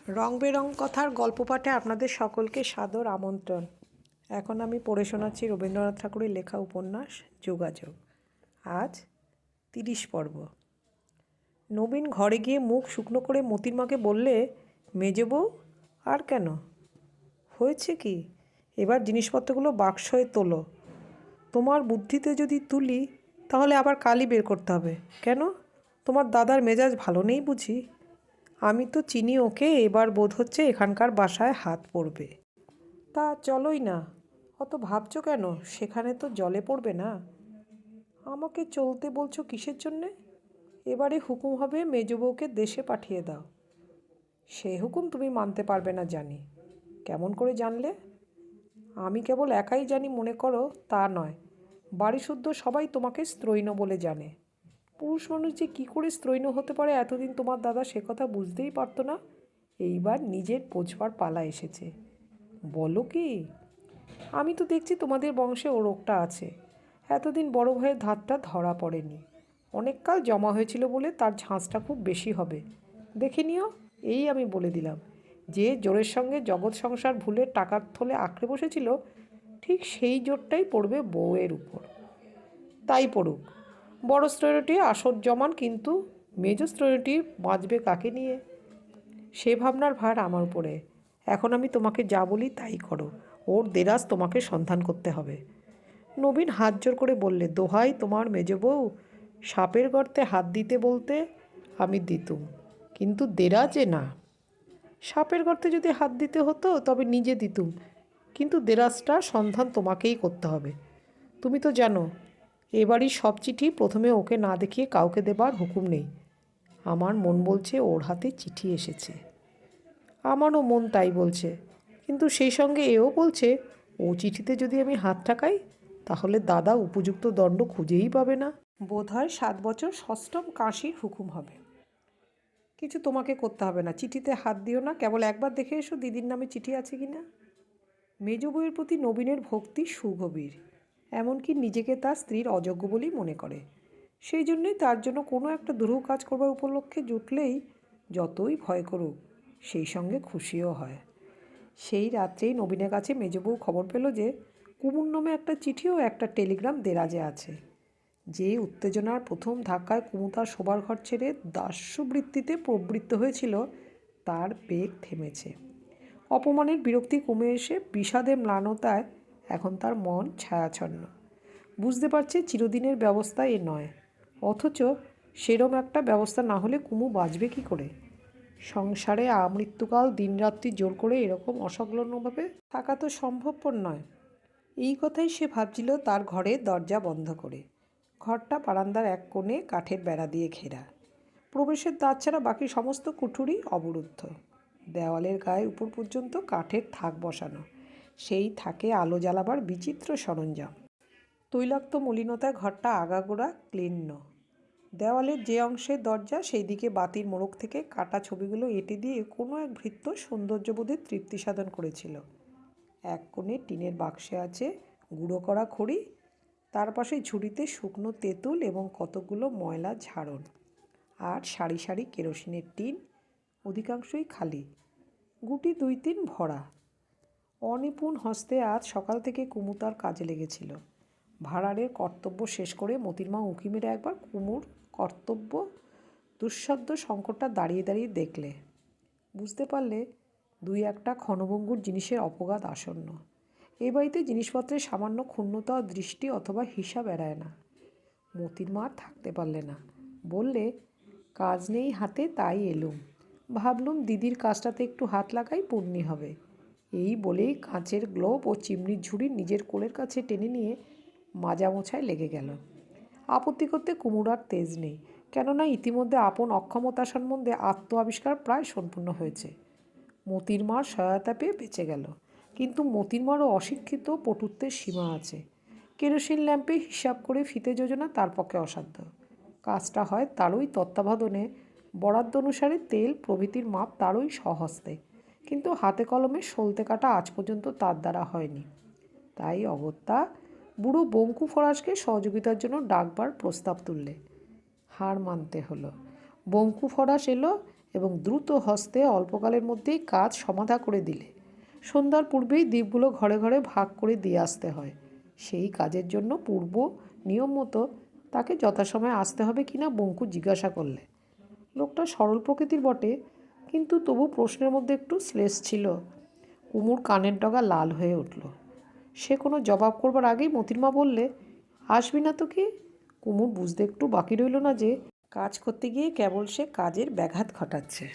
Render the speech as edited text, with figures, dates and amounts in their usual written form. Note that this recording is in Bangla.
রং বেরং কথার গল্প পাঠে আপনাদের সকলকে সাদর আমন্ত্রণ। এখন আমি পড়ে শোনাচ্ছি রবীন্দ্রনাথ ঠাকুরের লেখা উপন্যাস যোগাযোগ। আজ 30 পর্ব। নবীন ঘরে গিয়ে মুখ শুকনো করে মতির মাকে বললে, মেজো বউ, আর কেন? হয়েছে কি? এবার জিনিসপত্রগুলো বাক্সয়ে তোলো। তোমার বুদ্ধিতে যদি তুলি তাহলে আবার কালই বের করতে হবে। কেন? তোমার দাদার মেজাজ ভালো নেই বুঝি? আমি তো চিনি ওকে, এবার বোধ হচ্ছে এখানকার বাসায় হাত পড়বে। তা চলোই না। অত ভাবছো কেন? সেখানে তো জলে পড়বে না। আমাকে চলতে বলছো কিসের জন্যে? এবারে হুকুম হবে মেজ বউকে দেশে পাঠিয়ে দাও। সে হুকুম তুমি মানতে পারবে না জানি। কেমন করে জানলে? আমি কেবল একাই জানি মনে করো তা নয়, বাড়িশুদ্ধ সবাই তোমাকে স্ত্রৈণ বলে জানে। পুরুষ মানুষ যে কী করে স্ত্রৈণ হতে পারে এতদিন তোমার দাদা সে কথা বুঝতেই পারতো না। এইবার নিজের বোঝবার পালা এসেছে। বলো কি? আমি তো দেখছি তোমাদের বংশে ও রোগটা আছে। এতদিন বড় ভাইয়ের ধাতটা ধরা পড়েনি। অনেক কাল জমা হয়েছিল বলে তার ঝাঁজটা খুব বেশি হবে। দেখে নিও, এই আমি বলে দিলাম। যে জোরের সঙ্গে জগৎ সংসার ভুলে টাকার থলে আঁকড়ে বসেছিল, ঠিক সেই জোরটাই পড়বে বউয়ের উপর। তাই পড়ুক। বড় স্ত্রৈণটি আসর জমান, কিন্তু মেজ স্ত্রৈণটি বাঁচবে কাকে নিয়ে? সে ভাবনার ভার আমার উপরে। এখন আমি তোমাকে যা বলি তাই করো। ওর দেরাজ তোমাকে সন্ধান করতে হবে। নবীন হাত জোর করে বললে, দোহাই তোমার মেজ বউ, সাপের গর্তে হাত দিতে বলতে আমি দিতুম, কিন্তু দেরাজে না। সাপের গর্তে যদি হাত দিতে হতো তবে নিজে দিতুম, কিন্তু দেরাজটা সন্ধান তোমাকেই করতে হবে। তুমি তো জানো এবারই সব চিঠি প্রথমে ওকে না দেখিয়ে কাউকে দেবার হুকুম নেই। আমার মন বলছে ওর হাতে চিঠি এসেছে। আমারও মন তাই বলছে, কিন্তু সেই সঙ্গে এও বলছে ও চিঠিতে যদি আমি হাত ঠাকাই তাহলে দাদা উপযুক্ত দণ্ড খুঁজেই পাবে না। বোধহয় 7 বছর ষষ্ঠম কাশির হুকুম হবে। কিছু তোমাকে করতে হবে না, চিঠিতে হাত দিও না, কেবল একবার দেখে এসো দিদির নামে চিঠি আছে কি না। মেজ বউয়ের প্রতি নবীনের ভক্তি সুগভীর, এমনকি নিজেকে তার স্ত্রীর অযোগ্য বলেই মনে করে। সেই জন্যই তার জন্য কোনো একটা দুরূহ কাজ করবার উপলক্ষে জুটলেই যতই ভয় করুক সেই সঙ্গে খুশিও হয়। সেই রাত্রেই নবীনের কাছে মেজবউ খবর পেল যে কুমুর নামে একটা চিঠি ও একটা টেলিগ্রাম দেরাজে আছে। যে উত্তেজনার প্রথম ধাক্কায় কুমু তার শোবার ঘর ছেড়ে দাস্যবৃত্তিতে প্রবৃত্ত হয়েছিল, তার বেগ থেমেছে। অপমানের বিরক্তি কমে এসে বিষাদে ম্লানতায় এখন তার মন ছায়াছন্ন। বুঝতে পারছে চিরদিনের ব্যবস্থা এ নয়, অথচ সেরম একটা ব্যবস্থা না হলে কুমু বাঁচবে কী করে? সংসারে আমৃত্যুকাল দিনরাত্রি জোর করে এরকম অসংলগ্নভাবে থাকা তো সম্ভবপর নয়। এই কথাই সে ভাবছিল তার ঘরের দরজা বন্ধ করে। ঘরটা বারান্দার এক কোণে কাঠের বেড়া দিয়ে ঘেরা। প্রবেশের দ্বার ছাড়া বাকি সমস্ত কুঠুরি অবরুদ্ধ। দেওয়ালের গায়ে উপর পর্যন্ত কাঠের থাক বসানো, সেই থাকে আলো জ্বালাবার বিচিত্র সরঞ্জাম। তৈলাক্ত মলিনতায় ঘরটা আগাগোড়া ক্লিন্ন। দেওয়ালের যে অংশের দরজা সেই দিকে বাতির মোড়ক থেকে কাটা ছবিগুলো এঁটে দিয়ে কোনো এক ভৃত্য সৌন্দর্যবোধের তৃপ্তি সাধন করেছিল। এক কোণে টিনের বাক্সে আছে গুঁড়ো করা খড়ি, তার পাশে ঝুড়িতে শুকনো তেঁতুল এবং কতগুলো ময়লা ঝাড়ন, আর সারি সারি কেরোসিনের টিন, অধিকাংশই খালি, গুটি 2-3 ভরা। অনিপুণ হস্তে আজ সকাল থেকে কুমু তার কাজে লেগেছিল। ভাড়ারের কর্তব্য শেষ করে মতির মা উঁকি মেরে একবার কুমুর কর্তব্য দুঃসাধ্য সংকটটা দাঁড়িয়ে দাঁড়িয়ে দেখলে। বুঝতে পারলে 2-1টা ক্ষণভঙ্গুর জিনিসের অপঘাত আসন্ন। এ বাড়িতে জিনিসপত্রের সামান্য ক্ষুণ্ণতা দৃষ্টি অথবা হিসাব এড়ায় না। মতির মা থাকতে পারলে না, বললে, কাজ নেই হাতে তাই এলুম, ভাবলুম দিদির কাজটাতে একটু হাত লাগাই পুণ্যি হবে। এই বলেই কাঁচের গ্লোব ও চিমনির ঝুড়ি নিজের কোলের কাছে টেনে নিয়ে মাজা মোছায় লেগে গেল। আপত্তি করতে কুমুর আর তেজ নেই, কেননা ইতিমধ্যে আপন অক্ষমতা সম্বন্ধে আত্ম আবিষ্কার প্রায় সম্পূর্ণ হয়েছে। মতির মার সহায়তা পেয়ে বেঁচে গেল, কিন্তু মতির মারও অশিক্ষিত পটুত্বের সীমা আছে। কেরোসিন ল্যাম্পে হিসাব করে ফিতে যোজনা তার পক্ষে অসাধ্য। কাজটা হয় তারই তত্ত্বাবধানে, বরাদ্দ অনুসারে তেল প্রভৃতির মাপ তারই স্বহস্তে, কিন্তু হাতে কলমে সলতে কাটা আজ পর্যন্ত তার দ্বারা হয়নি। তাই অগত্যা বুড়ো বঙ্কু ফরাসকে সহযোগিতার জন্য ডাকবার প্রস্তাব তুললে। হার মানতে হলো। বঙ্কু ফরাস এলো এবং দ্রুত হস্তে অল্পকালের মধ্যেই কাজ সমাধা করে দিলে। সন্ধ্যার পূর্বেই দ্বীপগুলো ঘরে ঘরে ভাগ করে দিয়ে আসতে হয়। সেই কাজের জন্য পূর্ব নিয়ম মতো তাকে যথাসময়ে আসতে হবে কিনা বঙ্কু জিজ্ঞাসা করলে। লোকটা সরল প্রকৃতির বটে, কিন্তু তবু প্রশ্নের মধ্যে একটু শ্লেষ ছিল। কুমুর কানের ডগা লাল হয়ে উঠল। সে কোনো জবাব করবার আগেই মোতির মা বললে, আসবি না তো কি? কুমুর বুঝতে একটু বাকি রইল না যে কাজ করতে গিয়ে কেবল সে কাজের ব্যাঘাত ঘটাচ্ছে।